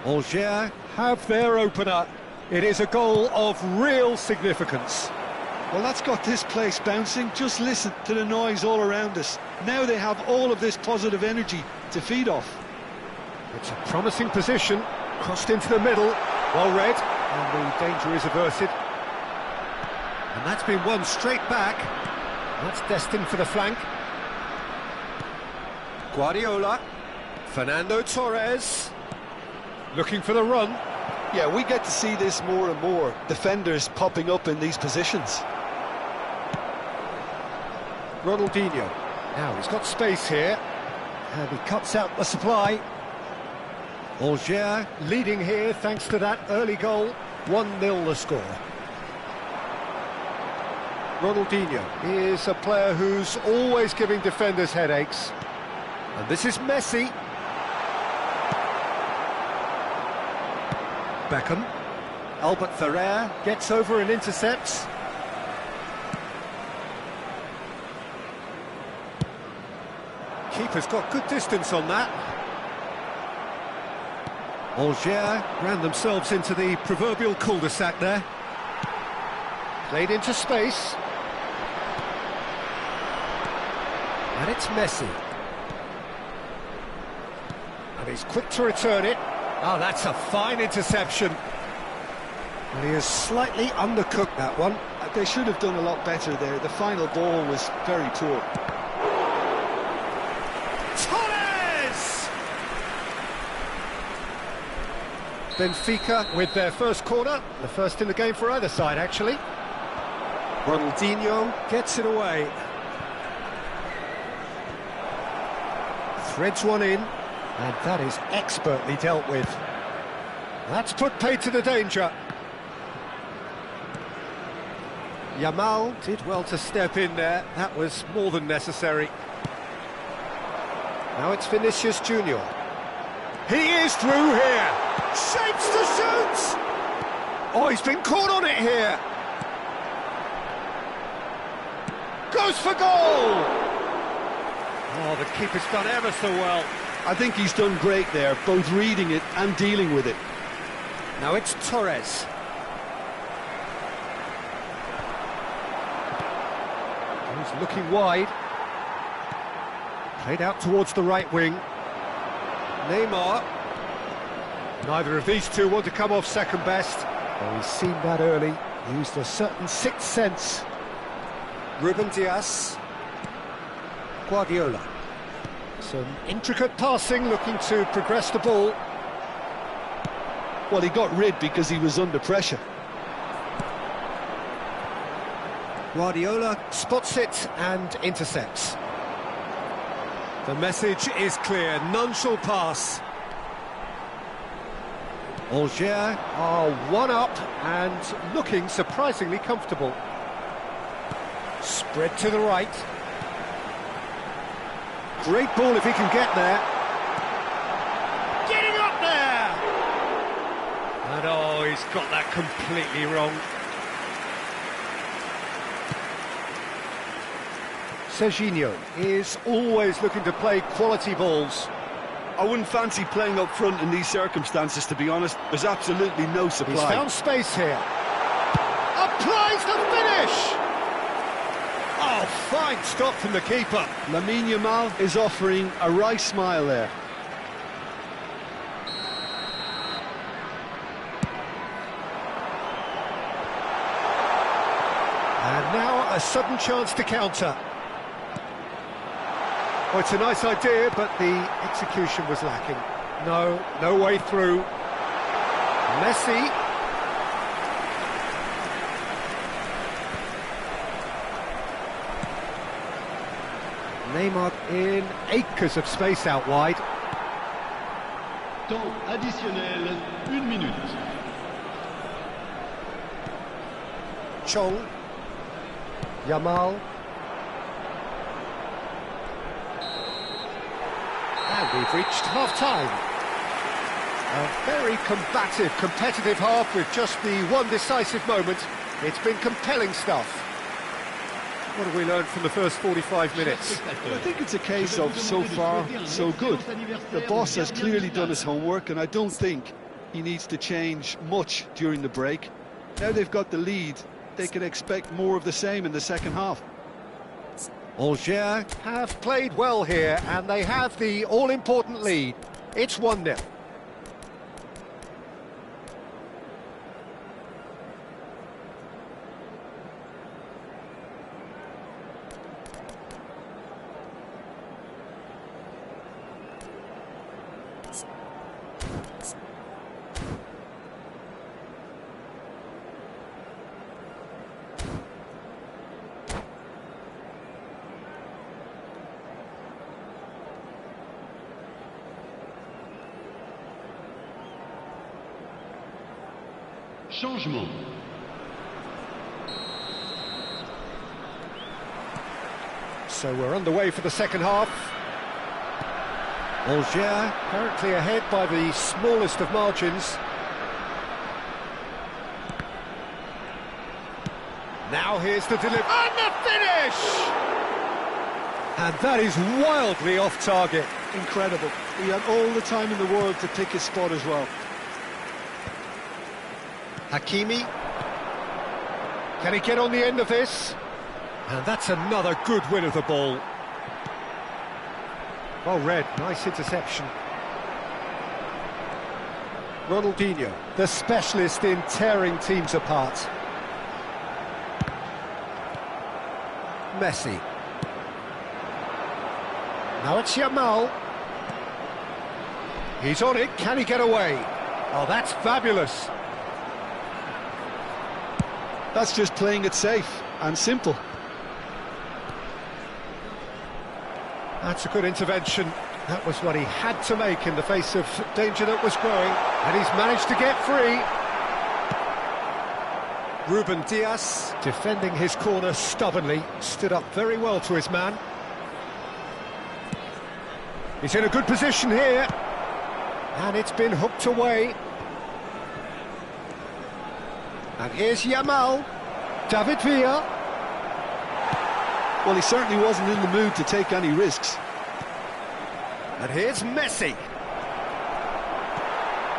Alger have their opener. It is a goal of real significance. Well, that's got this place bouncing. Just listen to the noise all around us. Now they have all of this positive energy to feed off. It's a promising position, crossed into the middle, well read, and the danger is averted. And that's been won straight back. That's destined for the flank. Guardiola, Fernando Torres, looking for the run. Yeah, we get to see this more and more. Defenders popping up in these positions. Ronaldinho. Now he's got space here. And he cuts out the supply. Alger leading here thanks to that early goal. 1-0 the score. Ronaldinho is a player who's always giving defenders headaches. And this is Messi. Beckham. Albert Ferrer gets over and intercepts. Keeper's got good distance on that. Alger ran themselves into the proverbial cul-de-sac there. Played into space. And it's Messi. And he's quick to return it. Oh, that's a fine interception. And he has slightly undercooked that one. They should have done a lot better there. The final ball was very poor. Torres! Benfica with their first corner. The first in the game for either side, actually. Ronaldinho gets it away. Threads one in. And that is expertly dealt with. That's put paid to the danger. Yamal did well to step in there. That was more than necessary. Now it's Vinicius Junior. He is through here. Shapes to shoot. Oh, he's been caught on it here. Goes for goal. Oh, the keeper's done ever so well. I think he's done great there, both reading it and dealing with it. Now it's Torres. He's looking wide. Played out towards the right wing. Neymar. Neither of these two want to come off second best. Oh, he's seen that early. Used a certain sixth sense. Ruben Dias. Guardiola. Some intricate passing, looking to progress the ball. Well, he got rid because he was under pressure. Guardiola spots it and intercepts. The message is clear, none shall pass. Alger are one up and looking surprisingly comfortable. Spread to the right. Great ball if he can get there. Getting up there! And oh, he's got that completely wrong. Serginho is always looking to play quality balls. I wouldn't fancy playing up front in these circumstances, to be honest. There's absolutely no supply. He's found space here. Applies the finish! Oh, fine stop from the keeper. Lamine Yamal is offering a right smile there. And now a sudden chance to counter. Well, it's a nice idea, but the execution was lacking. No way through. Messi. Neymar in acres of space out wide. Temps additionnel, 1 minute. Chong. Yamal. And we've reached half-time. A very combative, competitive half with just the one decisive moment. It's been compelling stuff. What have we learned from the first 45 minutes? Well, I think it's a case of so far, so good. The boss has clearly done his homework, and I don't think he needs to change much during the break. Now they've got the lead, they can expect more of the same in the second half. Alger have played well here, and they have the all-important lead. It's 1-0. Changement. So we're underway for the second half. Alger currently ahead by the smallest of margins. Now here's the delivery. And the finish! And that is wildly off target. Incredible. He had all the time in the world to pick his spot as well. Hakimi. Can he get on the end of this? And that's another good win of the ball. Well read, nice interception. Ronaldinho, the specialist in tearing teams apart. Messi. Now it's Yamal. He's on it, can he get away? Oh, that's fabulous. That's just playing it safe and simple. That's a good intervention. That was what he had to make in the face of danger that was growing. And he's managed to get free. Ruben Dias, defending his corner stubbornly, stood up very well to his man. He's in a good position here. And it's been hooked away. And here's Yamal. David Villa. Well, he certainly wasn't in the mood to take any risks. And here's Messi.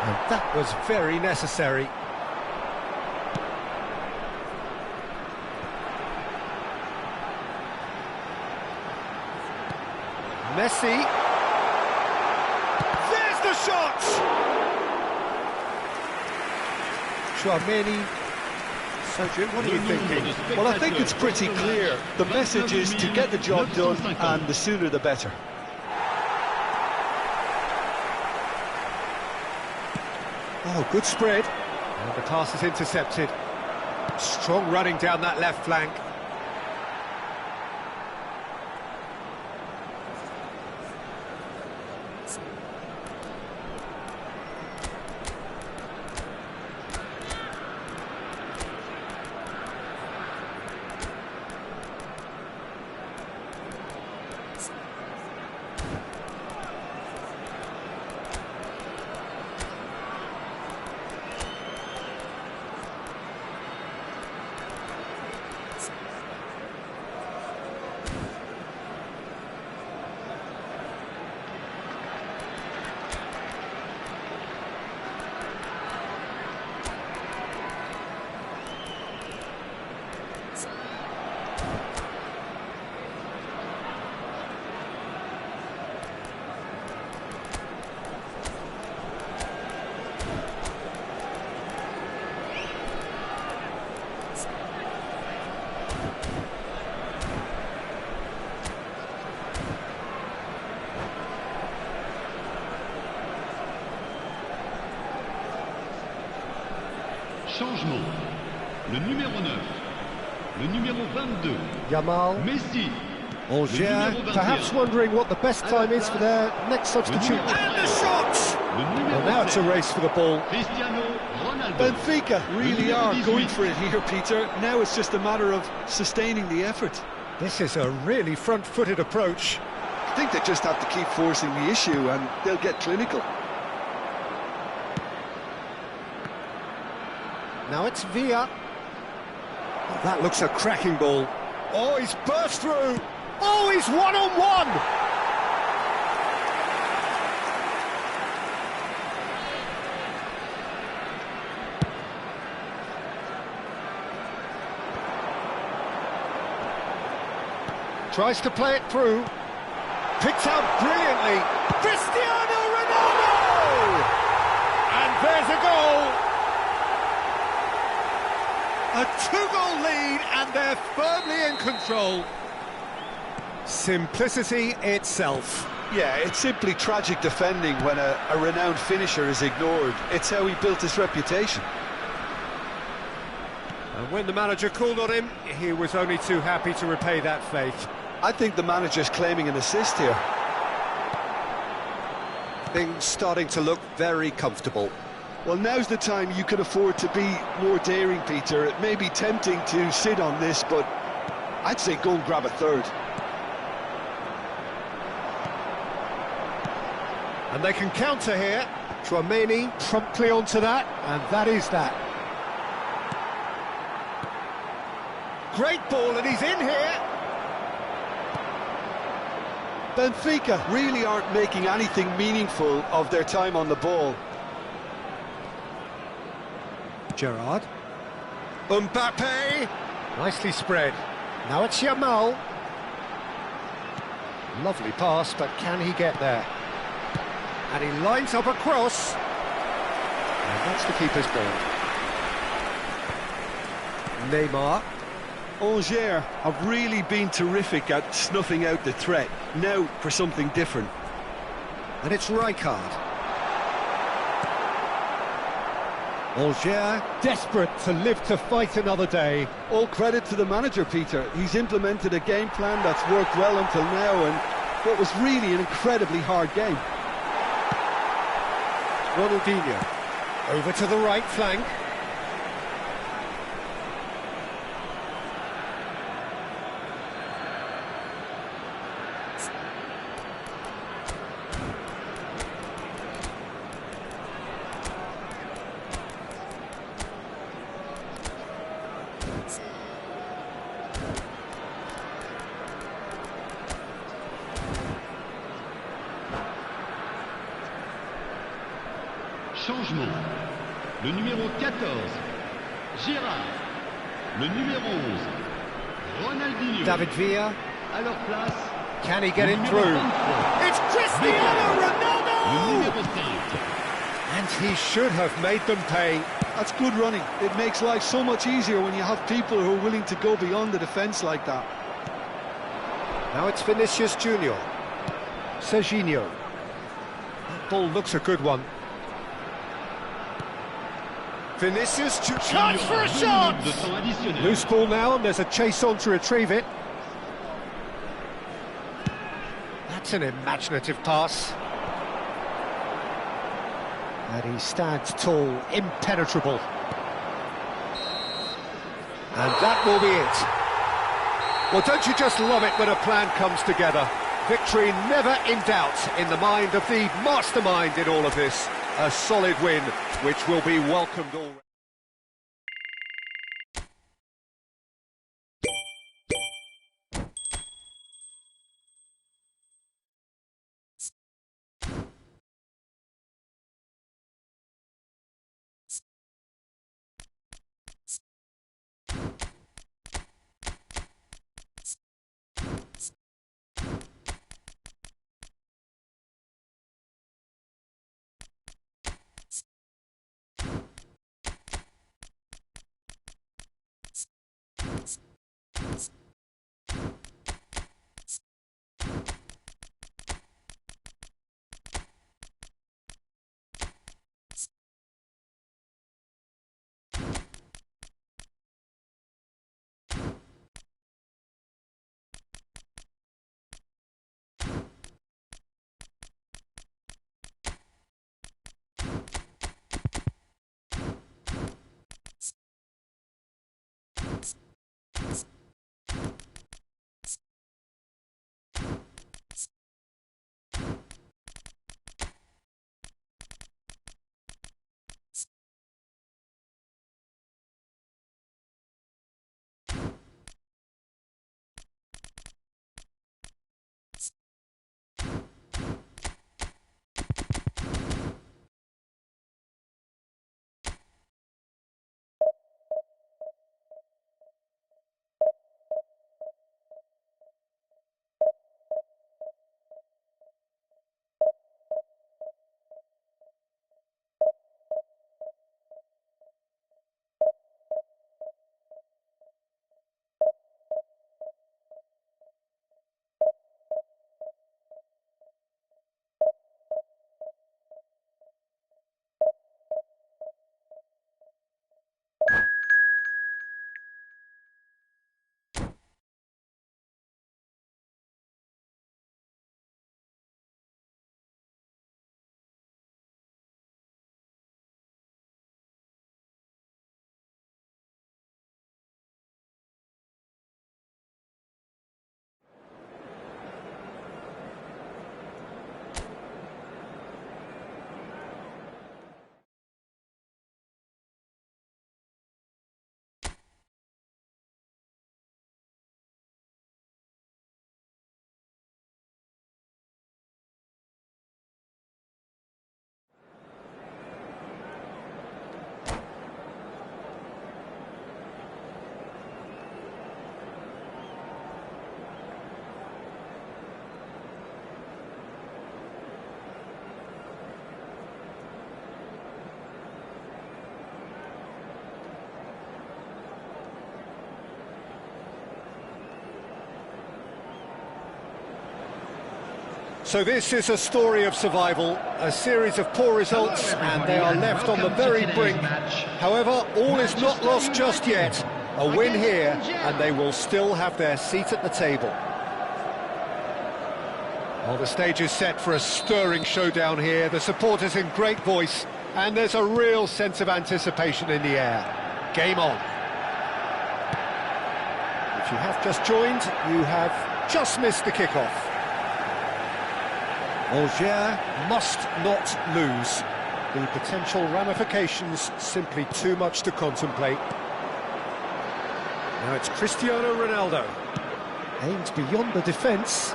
And that was very necessary. Messi. There's the shot! Chouameni. What are you thinking? Well, I think it's pretty clear. The message is to get the job done, and the sooner the better. Oh, good spread. And the pass is intercepted. Strong running down that left flank. Changement. Le numéro 9. Le numéro 22. Yamal. Messi. Alger, perhaps wondering what the best time is for their next substitute. And the shot! Well, now it's a race for the ball. Cristiano Ronaldo. Benfica really are going for it here, Peter. Now it's just a matter of sustaining the effort. This is a really front-footed approach. I think they just have to keep forcing the issue and they'll get clinical. Now it's Villa. Oh, that looks a cracking ball. Oh, he's burst through. Oh, he's one-on-one. Tries to play it through. Picked out brilliantly. Cristiano Ronaldo! And there's a goal. A two-goal lead, and they're firmly in control. Simplicity itself. Yeah, it's simply tragic defending when a renowned finisher is ignored. It's how he built his reputation. And when the manager called on him, he was only too happy to repay that faith. I think the manager's claiming an assist here. Things starting to look very comfortable. Well, now's the time you can afford to be more daring, Peter. It may be tempting to sit on this, but I'd say go and grab a third. And they can counter here. Tchouaméni promptly onto that, and that is that. Great ball, and he's in here. Benfica really aren't making anything meaningful of their time on the ball. Gerrard. Mbappe. Nicely spread. Now it's Yamal. Lovely pass, but can he get there? And he lines up a cross. And that's the keeper's ball. Neymar. Angers have really been terrific at snuffing out the threat. Now for something different. And it's Rijkaard. Angers desperate to live to fight another day. All credit to the manager, Peter. He's implemented a game plan that's worked well until now, and what was really an incredibly hard game. Ronaldinho over to the right flank. Changement. Le numéro 14, Gérard. Le numéro 11, Ronaldinho. David Villa. À leur place, Can he get le it numéro through? 23, It's Cristiano le Ronaldo! numéro 5. And he should have made them pay. That's good running. It makes life so much easier when you have people who are willing to go beyond the defence like that. Now it's Vinicius Junior. Serginho. That ball looks a good one. Vinicius Junior. Chance for a shot! De temps additionnel. Loose ball now, and there's a chase on to retrieve it. That's an imaginative pass. And he stands tall, impenetrable. And that will be it. Well, don't you just love it when a plan comes together? Victory never in doubt in the mind of the mastermind in all of this. A solid win, which will be welcomed all. So this is a story of survival, a series of poor results, and they are left on the very brink. However, all is not lost just yet. A win here, and they will still have their seat at the table. Well, the stage is set for a stirring showdown here. The supporters in great voice, and there's a real sense of anticipation in the air. Game on. If you have just joined, you have just missed the kickoff. Angers must not lose. The potential ramifications simply too much to contemplate. Now it's Cristiano Ronaldo. Aimed beyond the defence.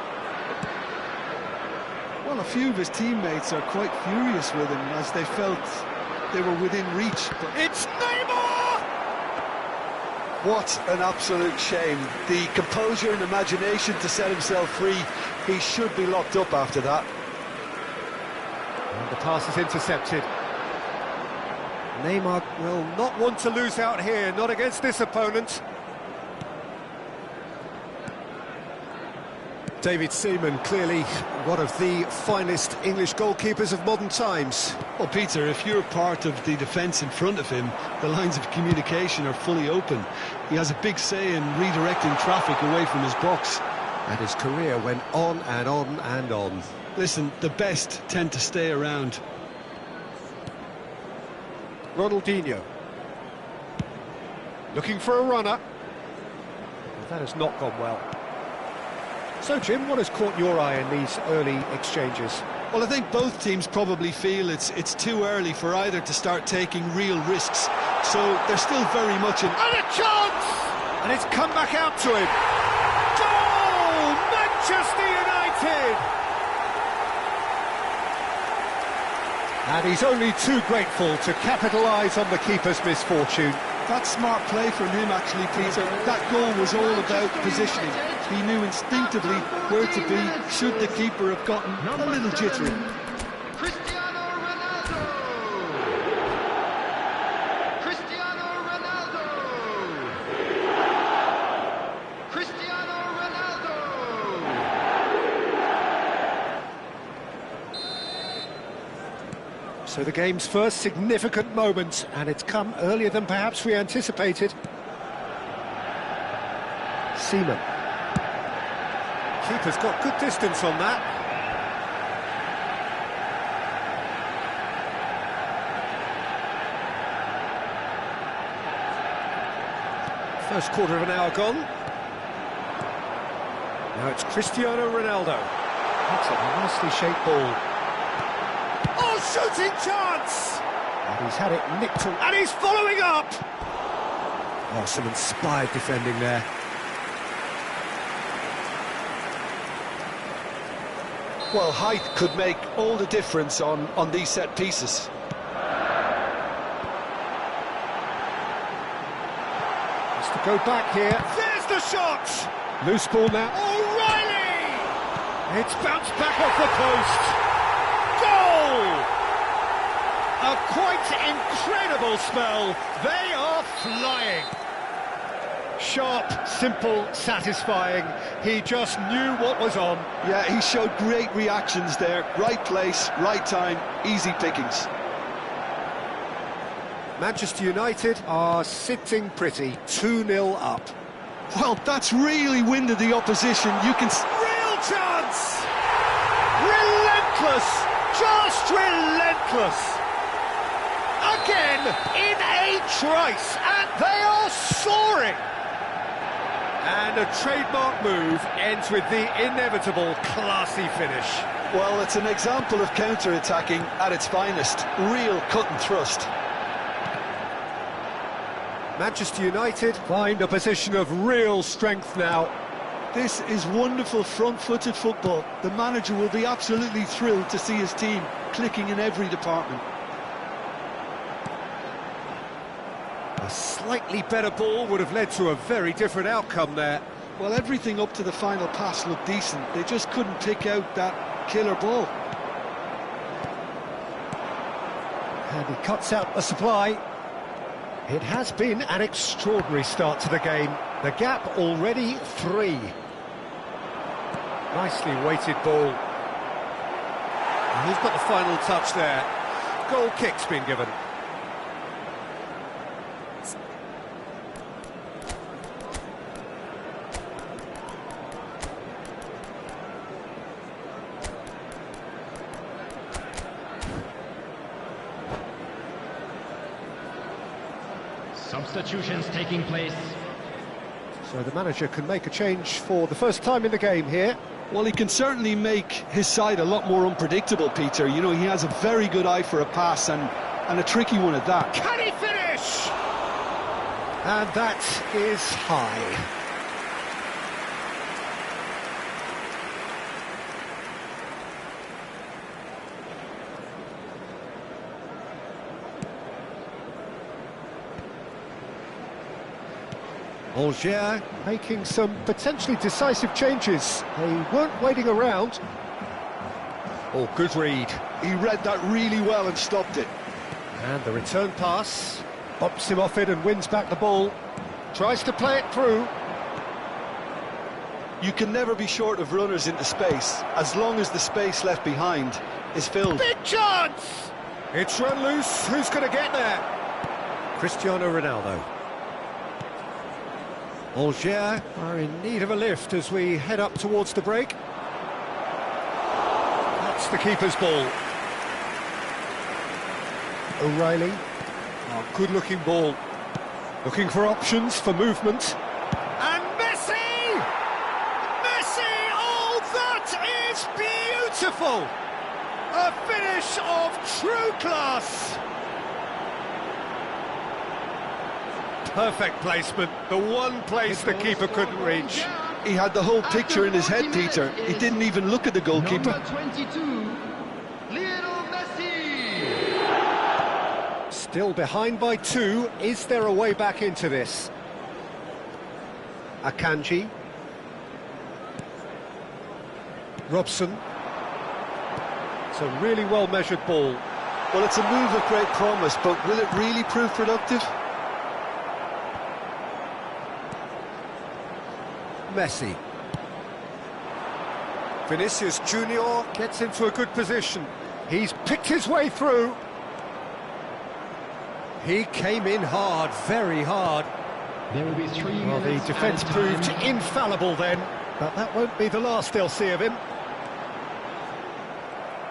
Well, a few of his teammates are quite furious with him as they felt they were within reach. But It's Neymar! what an absolute shame. The composure and imagination to set himself free. He should be locked up after that. And the pass is intercepted. Neymar will not want to lose out here, not against this opponent. David Seaman, clearly one of the finest English goalkeepers of modern times. Well, Peter, if you're part of the defence in front of him, the lines of communication are fully open. He has a big say in redirecting traffic away from his box. And his career went on and on and on. Listen, the best tend to stay around. Ronaldinho. Looking for a runner. Well, that has not gone well. So, Jim, what has caught your eye in these early exchanges? Well, I think both teams probably feel it's too early for either to start taking real risks. So they're still very much in... And a chance! And it's come back out to him. Goal! Manchester United! And he's only too grateful to capitalise on the keeper's misfortune. That's smart play from him, actually, Peter. That goal was all about positioning. He knew instinctively where to be, should the keeper have gotten a little jittery. Cristiano Ronaldo! Cristiano Ronaldo! Cristiano Ronaldo! So the game's first significant moment, and it's come earlier than perhaps we anticipated. Seaman. Keeper's got good distance on that. First quarter of an hour gone. Now it's Cristiano Ronaldo. That's a nicely shaped ball. Oh, shooting chance! And he's had it nicked, and he's following up! Oh, some inspired defending there. Well, height could make all the difference on these set pieces. Has to go back here. There's the shot! Loose ball now. O'Reilly! It's bounced back off the post. Goal! A quite incredible spell. They are flying. Sharp, simple, satisfying. He just knew what was on. Yeah, he showed great reactions there. Right place, right time, easy pickings. Manchester United are sitting pretty, 2-0 up. Well, that's really winded the opposition. You can... Real chance! Relentless! Just relentless! Again, in a trice, and they are soaring! And a trademark move ends with the inevitable classy finish. Well, it's an example of counter-attacking at its finest. Real cut and thrust. Manchester United find a position of real strength now. This is wonderful front-footed football. The manager will be absolutely thrilled to see his team clicking in every department. A slightly better ball would have led to a very different outcome there. Well, everything up to the final pass looked decent. They just couldn't pick out that killer ball. And he cuts out the supply. It has been an extraordinary start to the game. The gap already 3. Nicely weighted ball. Who's got the final touch there? Goal kick's been given. Substitutions taking place. So the manager can make a change for the first time in the game here. Well, he can certainly make his side a lot more unpredictable, Peter. You know, he has a very good eye for a pass and a tricky one at that. Can he finish? And that is high. Algier making some potentially decisive changes. They weren't waiting around. Oh, good read. He read that really well and stopped it. And the return pass. Bumps him off it and wins back the ball. Tries to play it through. You can never be short of runners into space, as long as the space left behind is filled. Big chance! It's run loose. Who's going to get there? Cristiano Ronaldo. Algier are in need of a lift as we head up towards the break. That's the keeper's ball. O'Reilly. Oh, good-looking ball. Looking for options for movement. And Messi! Messi! Oh, that is beautiful! A finish of true class! Perfect placement, the one place the keeper couldn't reach. He had the whole picture in his head, Peter. He didn't even look at the goalkeeper. Number 22, Lionel Messi. Still behind by 2. Is there a way back into this? Akanji. Robson. It's a really well-measured ball. Well, it's a move of great promise, but will it really prove productive? Messi. Vinicius Junior gets into a good position. He's picked his way through. He came in hard, very hard. There will be 3 Well, the minutes defence added time. proved infallible then, but that won't be the last they'll see of him.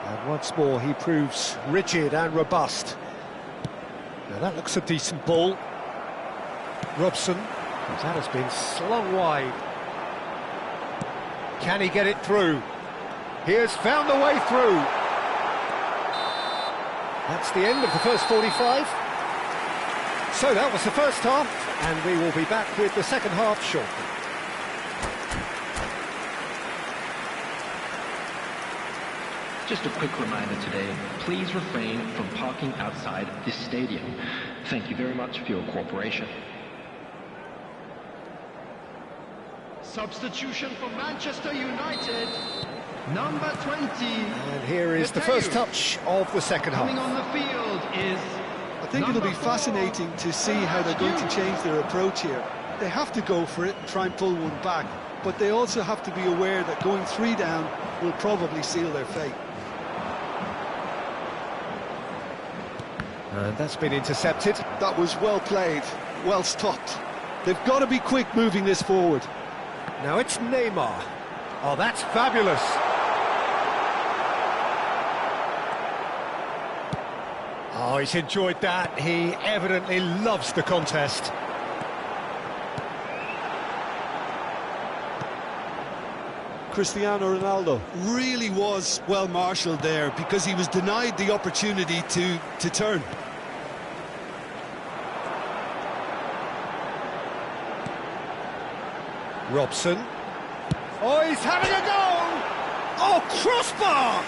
And once more he proves rigid and robust. Now that looks a decent ball. Robson, that has been slung wide. Can he get it through? He has found the way through. That's the end of the first 45. So that was the first half, and we will be back with the second half shortly. Just a quick reminder today, please refrain from parking outside this stadium. Thank you very much for your cooperation. Substitution for Manchester United, number 20. And here is the first touch of the second Coming half. on the field is I think it'll be number 4, fascinating to see how they're going to change their approach here. They have to go for it and try and pull one back, but they also have to be aware that going 3 down will probably seal their fate. And that's been intercepted. That was well played, well stopped. They've got to be quick moving this forward. Now it's Neymar. Oh, that's fabulous. Oh, he's enjoyed that. He evidently loves the contest. Cristiano Ronaldo really was well marshalled there because he was denied the opportunity to turn. Robson. Oh, he's having a go! Oh, crossbar!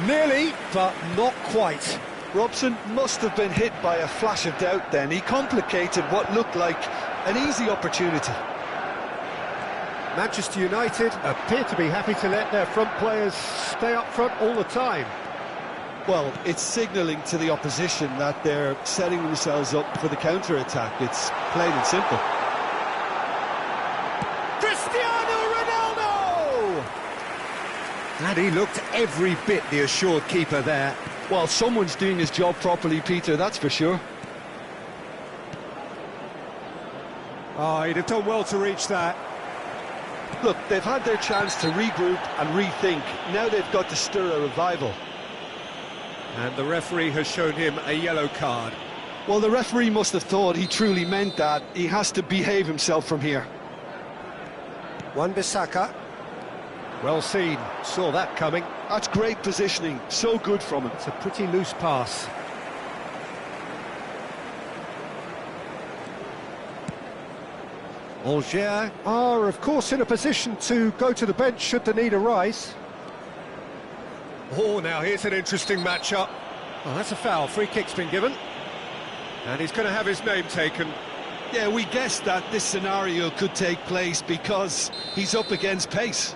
Nearly, but not quite. Robson must have been hit by a flash of doubt then. He complicated what looked like an easy opportunity. Manchester United appear to be happy to let their front players stay up front all the time. Well, it's signalling to the opposition that they're setting themselves up for the counter-attack. It's plain and simple. And he looked every bit the assured keeper there. Well, someone's doing his job properly, Peter, that's for sure. Oh, he'd have done well to reach that. Look, they've had their chance to regroup and rethink. Now they've got to stir a revival. And the referee has shown him a yellow card. Well, the referee must have thought he truly meant that. He has to behave himself from here. Wan-Bissaka. Well seen, saw that coming. That's great positioning, so good from him. It's a pretty loose pass. Algiers are, of course, in a position to go to the bench should the need arise. Oh, now here's an interesting matchup. Oh, that's a foul. Free kick's been given. And he's going to have his name taken. Yeah, we guessed that this scenario could take place because he's up against pace.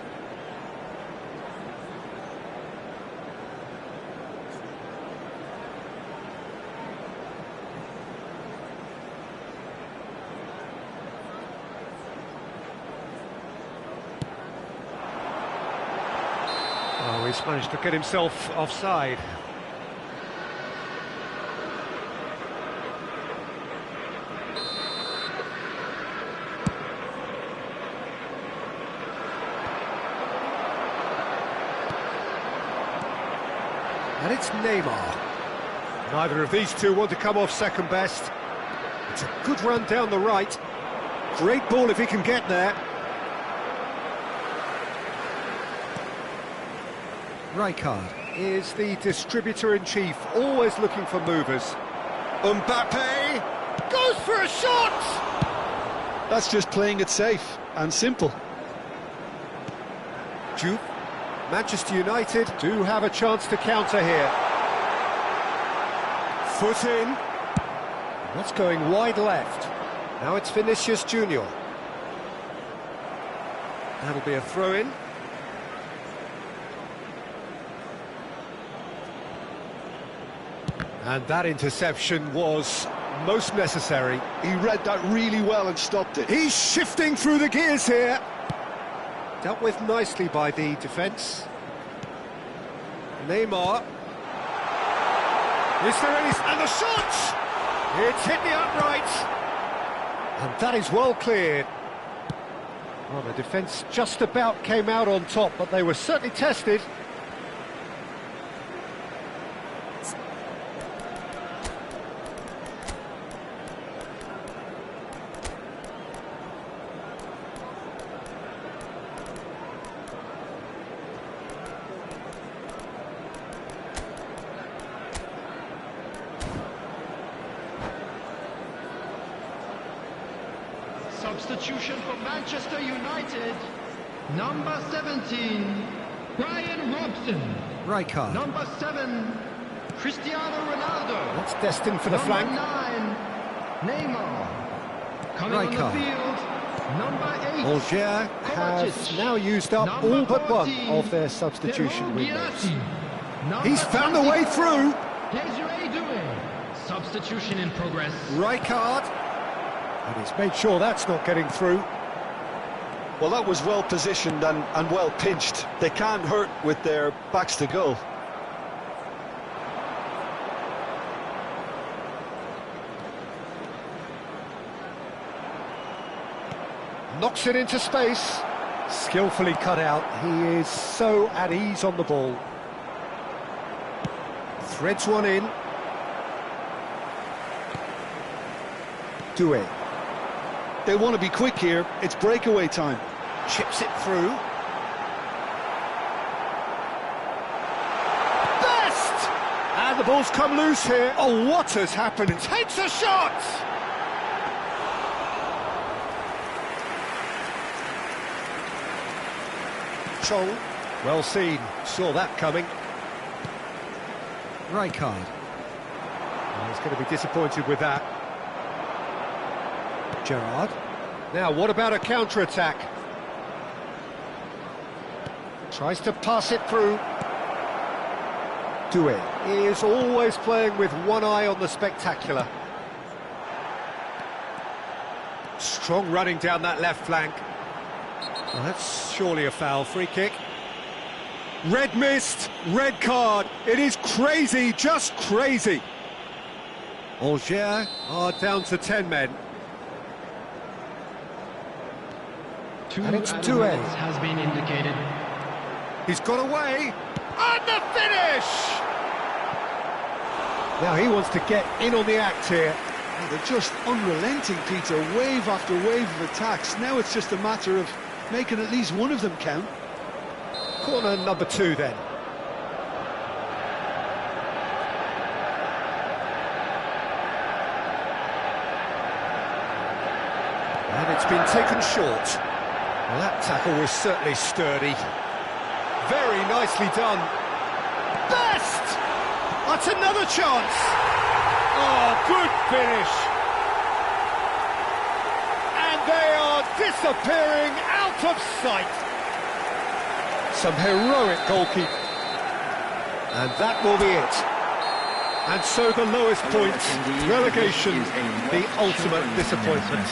Oh, he's managed to get himself offside. And it's Neymar. Neither of these two want to come off second best. It's a good run down the right. Great ball if he can get there. Rijkaard is the distributor-in-chief, always looking for movers. Mbappe goes for a shot! That's just playing it safe and simple. Juve. Manchester United do have a chance to counter here. Foot in. That's going wide left. Now it's Vinicius Junior. That'll be a throw-in. And that interception was most necessary. He read that really well and stopped it. He's shifting through the gears here. Dealt with nicely by the defence. Neymar. Is there any... And the shot! It's hit the upright. And that is well cleared. Well, the defence just about came out on top, but they were certainly tested. Substitution for Manchester United. Number 17, Brian Robson. Rijkaard. Number 7, Cristiano Ronaldo. That's destined for the flank. Number 9, Neymar. Coming on Rijkaard. the field, number 8. Algiers have Kovacic. now used up Number all but one 14, of their substitution windows. Number He's found a way 20, through. Desiree Doué. Substitution in progress. Rijkaard. And he's made sure that's not getting through. Well, that was well positioned and well pinched. They can't hurt with their backs to goal. Knocks it into space. Skillfully cut out. He is so at ease on the ball. Threads one in. Doué. They want to be quick here. It's breakaway time. Chips it through. Best! And the ball's come loose here. Oh, what has happened? Takes a shot! Chong. Well seen. Saw that coming. Rijkaard. Oh, he's going to be disappointed with that. Gerrard. Now, what about a counter-attack? Tries to pass it through. Doué is always playing with one eye on the spectacular. Strong running down that left flank. Well, that's surely a foul. Free kick. Red mist, red card. It is crazy, just crazy. Angers are down to 10 men. And it's Doué. Has been indicated. He's got away. And the finish! Now he wants to get in on the act here. And they're just unrelenting, Peter. Wave after wave of attacks. Now it's just a matter of making at least one of them count. Corner number 2 then. And it's been taken short. Well, that tackle was certainly sturdy. Very nicely done. Best! That's another chance. Oh, good finish. And they are disappearing out of sight. Some heroic goalkeeping. And that will be it. And so the lowest point, relegation, the ultimate disappointment.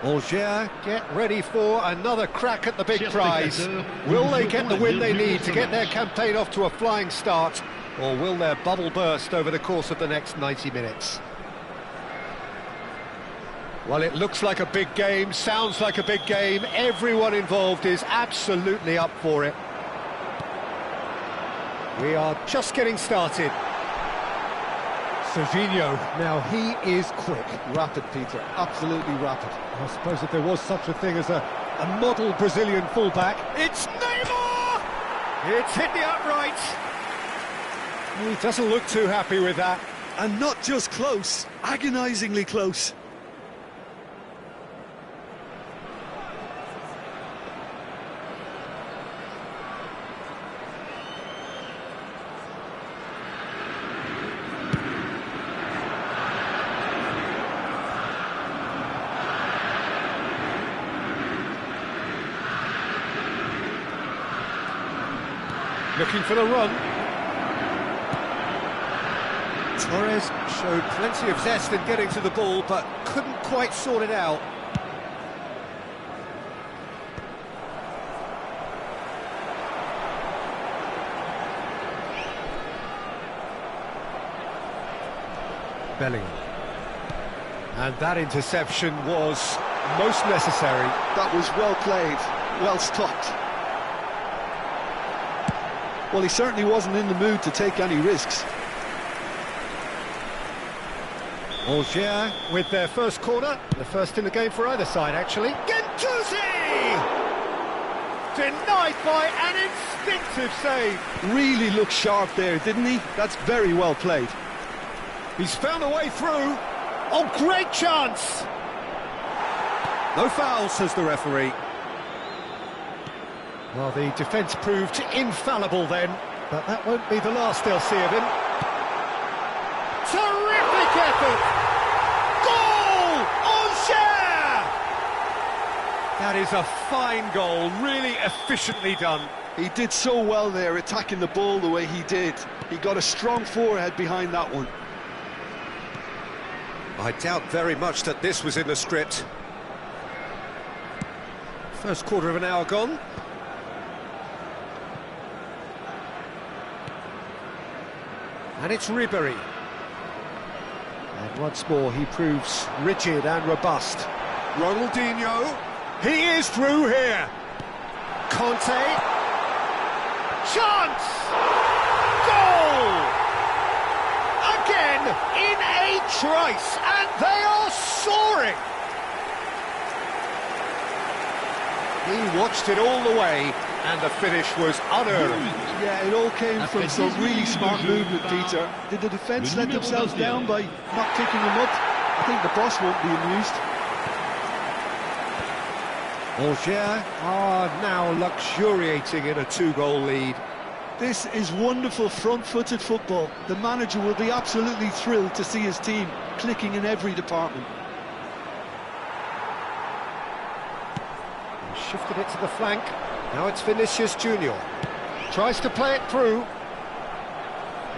Alger get ready for another crack at the big prize. Will they get the win they need to get their campaign off to a flying start, or will their bubble burst over the course of the next 90 minutes? Well, it looks like a big game, sounds like a big game. Everyone involved is absolutely up for it. We are just getting started. Serginho, now he is quick. Rapid, Peter, absolutely rapid. I suppose if there was such a thing as a model Brazilian fullback, it's Neymar! It's hit the upright. He doesn't look too happy with that. And not just close, agonisingly close. Looking for the run. Torres showed plenty of zest in getting to the ball, but couldn't quite sort it out. Bellingham. And that interception was most necessary. That was well played, well stopped. Well, he certainly wasn't in the mood to take any risks. Alger with their first corner, the first in the game for either side, actually. Gendouzi! Denied by an instinctive save. Really looked sharp there, didn't he? That's very well played. He's found a way through. Oh, great chance! No foul, says the referee. Well, the defence proved infallible then, but that won't be the last they'll see of him. Terrific effort! Goal! Alger! That is a fine goal, really efficiently done. He did so well there, attacking the ball the way he did. He got a strong forehead behind that one. I doubt very much that this was in the script. First quarter of an hour gone. And it's Ribery. And once more he proves rigid and robust. Ronaldinho. He is through here. Conte. Chance! Goal! Again in a trice, and they are soaring. He watched it all the way, and the finish was unearned. Yeah, it all came from some really smart movement, Peter. Did the defence let themselves down by not picking him up? I think the boss won't be amused. Alger are now luxuriating in a two-goal lead. This is wonderful front-footed football. The manager will be absolutely thrilled to see his team clicking in every department. He shifted it to the flank. Now it's Vinicius Junior. Tries to play it through.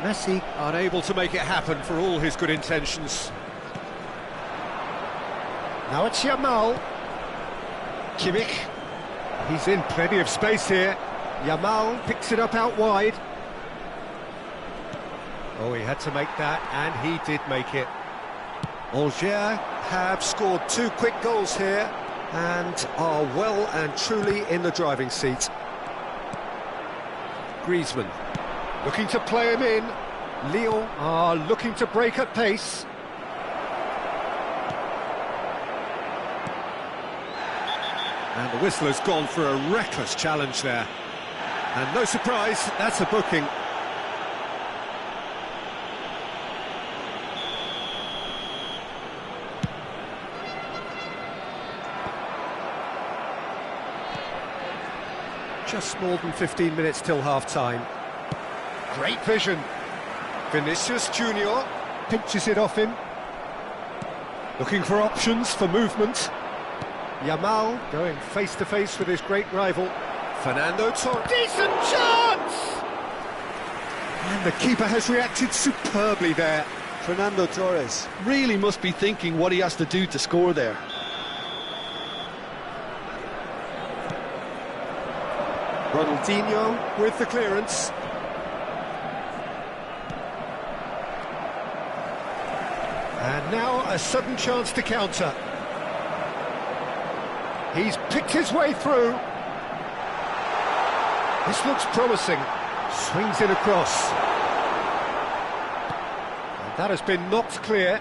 Messi unable to make it happen for all his good intentions. Now it's Yamal. Kimmich. He's in plenty of space here. Yamal picks it up out wide. Oh, he had to make that, and he did make it. Alger have scored 2 quick goals here and are well and truly in the driving seat. Griezmann looking to play him in. Lyon are looking to break at pace. And the whistle has gone for a reckless challenge there. And no surprise, that's a booking. Just more than 15 minutes till half-time. Great vision. Vinicius Junior pinches it off him. Looking for options for movement. Yamal going face-to-face with his great rival. Fernando Torres. Decent chance! And the keeper has reacted superbly there. Fernando Torres really must be thinking what he has to do to score there. Ronaldinho with the clearance. And now a sudden chance to counter. He's picked his way through. This looks promising. Swings it across. And that has been knocked clear.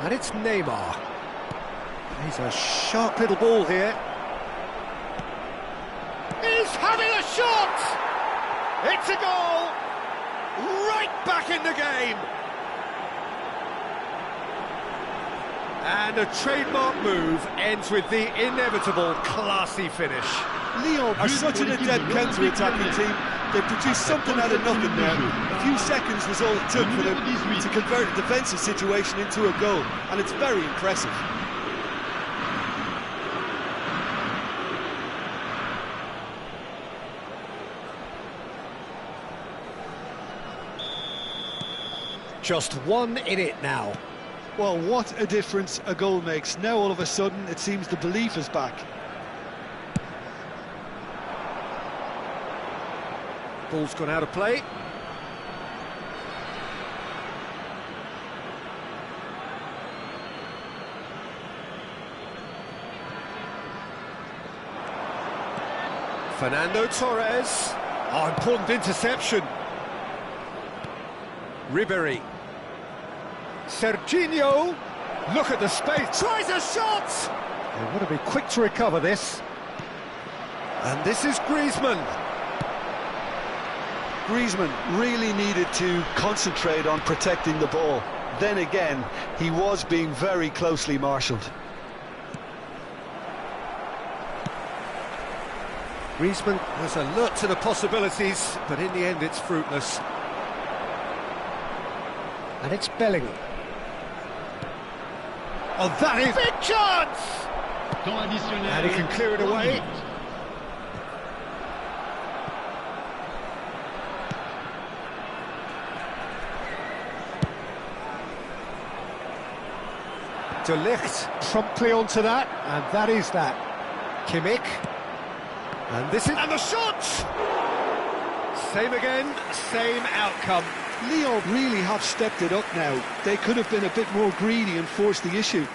And it's Neymar. He's a sharp little ball here. He's having a shot! It's a goal! Right back in the game! And a trademark move ends with the inevitable classy finish. Lyon are such an adept counter-attacking team. They produced something out of nothing there. A few seconds was all it took for them to convert a defensive situation into a goal, and it's very impressive. Just one in it now. Well, what a difference a goal makes. Now all of a sudden it seems the belief is back. Ball's gone out of play. Fernando Torres. Oh, important interception. Ribery. Serginho. Look at the space. Tries a shot! They want to be quick to recover this. And this is Griezmann. Griezmann really needed to concentrate on protecting the ball. Then again, he was being very closely marshalled. Griezmann was alert to the possibilities, but in the end it's fruitless. And it's Bellingham. Oh, that is... Big chance! And he can clear it away. De Ligt promptly onto that, and that is that. Kimmich. And this is... And the shot! Same again, same outcome. Lyon really have stepped it up now. They could have been a bit more greedy and forced the issue.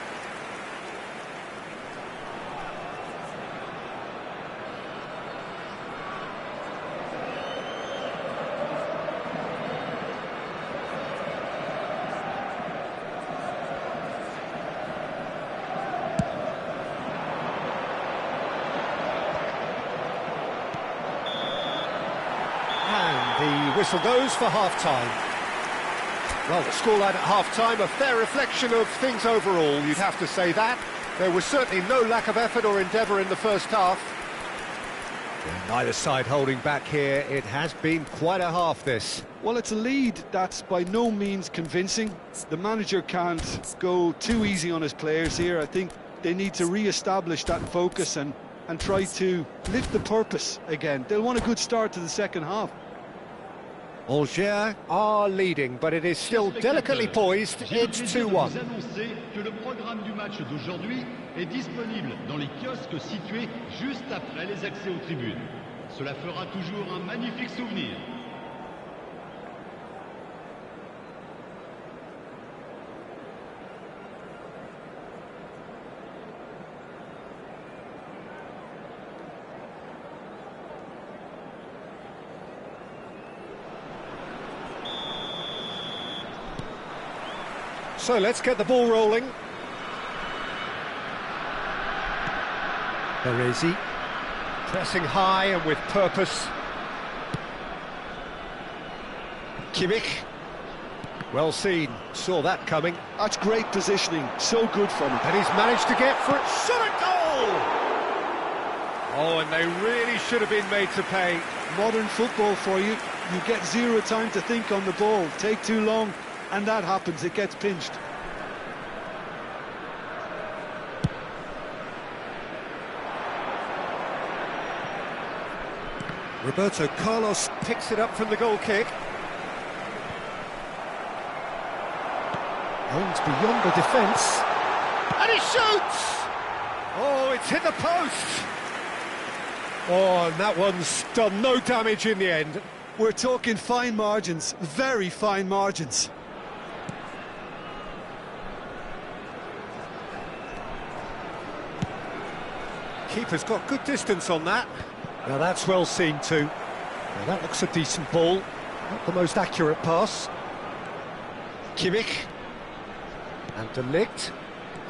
The whistle goes for half-time. Well, the scoreline at half-time, a fair reflection of things overall, you'd have to say that. There was certainly no lack of effort or endeavour in the first half. Neither side holding back here. It has been quite a half, this. Well, it's a lead that's by no means convincing. The manager can't go too easy on his players here. I think they need to re-establish that focus and try to lift the purpose again. They'll want a good start to the second half. Angers are leading, but it is still delicately poised. It's 2-1. Que le programme du match d'aujourd'hui est disponible dans les kiosques situés juste après les accès aux tribunes. Cela fera toujours un magnifique souvenir. So let's get the ball rolling. Baresi pressing high and with purpose. Kimmich, well seen, saw that coming. That's great positioning, so good from him. And he's managed to get for it. Shot a goal! Oh, and they really should have been made to pay. Modern football for you. You get zero time to think on the ball. Take too long, and that happens, it gets pinched. Roberto Carlos picks it up from the goal kick. Owns beyond the defence. And he shoots! Oh, it's hit the post! Oh, and that one's done no damage in the end. We're talking fine margins, very fine margins. Keeper's got good distance on that. Now that's well seen too. Now that looks a decent ball. Not the most accurate pass. Kimmich. And De Ligt.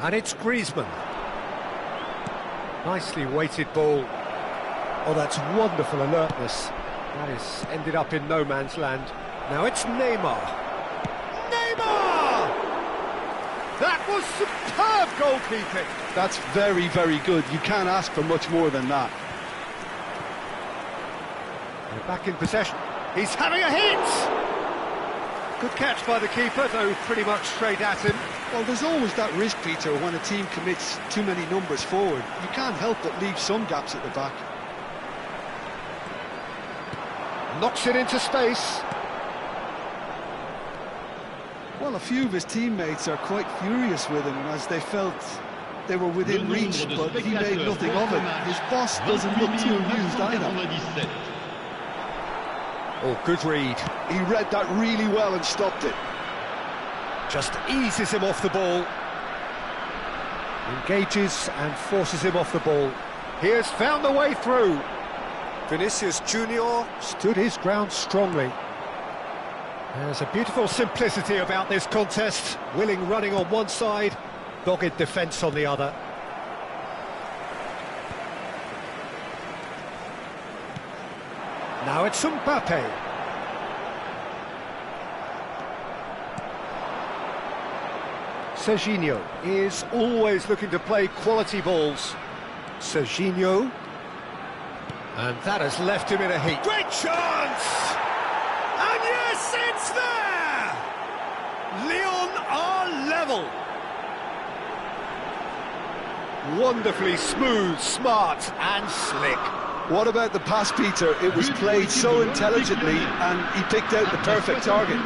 And it's Griezmann. Nicely weighted ball. Oh, that's wonderful alertness. That has ended up in no man's land. Now it's Neymar. Neymar! That was superb goalkeeping. That's very, very good. You can't ask for much more than that. They're back in possession. He's having a hit! Good catch by the keeper, though pretty much straight at him. Well, there's always that risk, Peter, when a team commits too many numbers forward. You can't help but leave some gaps at the back. Knocks it into space. Well, a few of his teammates are quite furious with him as they felt they were within reach, but he made nothing of it. His boss doesn't look too amused either. Oh, good read. He read that really well and stopped it. Just eases him off the ball. Engages and forces him off the ball. He has found the way through. Vinicius Junior stood his ground strongly. There's a beautiful simplicity about this contest. Willing running on one side, dogged defence on the other. Now it's Mbappe. Serginho is always looking to play quality balls. Serginho. And that has left him in a heat. Great chance! And yes, it's there! Lyon are level. Wonderfully smooth, smart and slick. What about the pass, Peter? It was played so intelligently and he picked out the perfect target.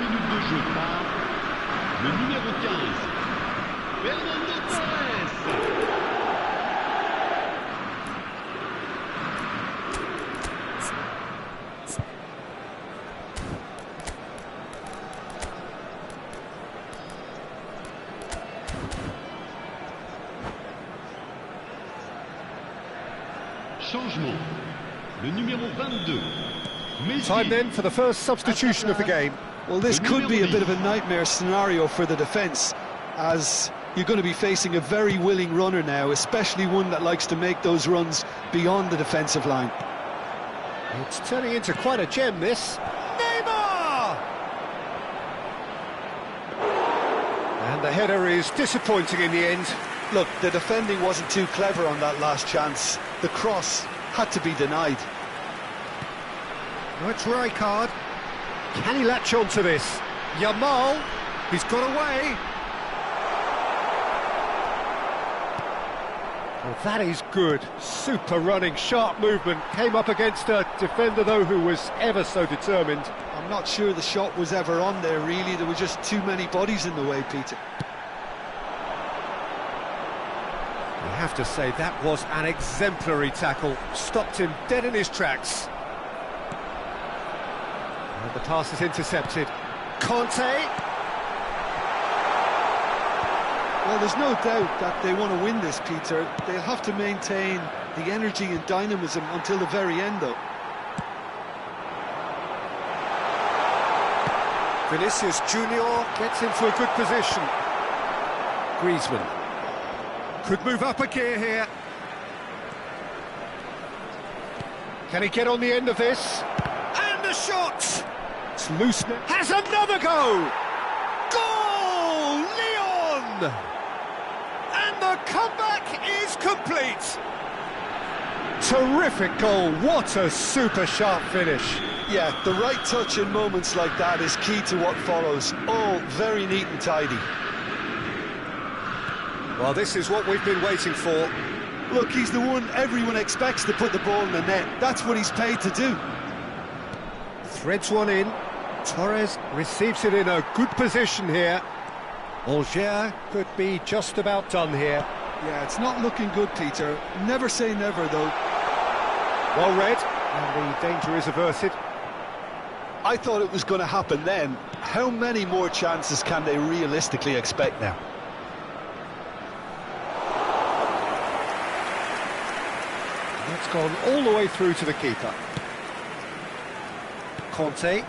Changement. Le numéro 22. Time then for the first substitution of the game. Well, this could be a bit of a nightmare scenario for the defence, as you're going to be facing a very willing runner now, especially one that likes to make those runs beyond the defensive line. It's turning into quite a gem, this. Neymar! And the header is disappointing in the end. Look, the defending wasn't too clever on that last chance. The cross had to be denied. Oh, it's Rijkaard. Can he latch on to this? Yamal, he's got away. Well, that is good. Super running, sharp movement. Came up against a defender, though, who was ever so determined. I'm not sure the shot was ever on there, really. There were just too many bodies in the way, Peter. I have to say, that was an exemplary tackle. Stopped him dead in his tracks. And the pass is intercepted. Conte! Well, there's no doubt that they want to win this, Peter. They'll have to maintain the energy and dynamism until the very end, though. Vinicius Junior gets into a good position. Griezmann could move up a gear here. Can he get on the end of this? And a shot! It's loose now. Has another go! Goal! Lyon! And the comeback is complete! Terrific goal, what a super sharp finish. Yeah, the right touch in moments like that is key to what follows. All very neat and tidy. Well, this is what we've been waiting for. Look, he's the one everyone expects to put the ball in the net. That's what he's paid to do. Threads one in. Torres receives it in a good position here. Angers could be just about done here. Yeah, it's not looking good, Peter. Never say never, though. Well read, and the danger is averted. I thought it was going to happen then. How many more chances can they realistically expect now? That's gone all the way through to the keeper. Conte.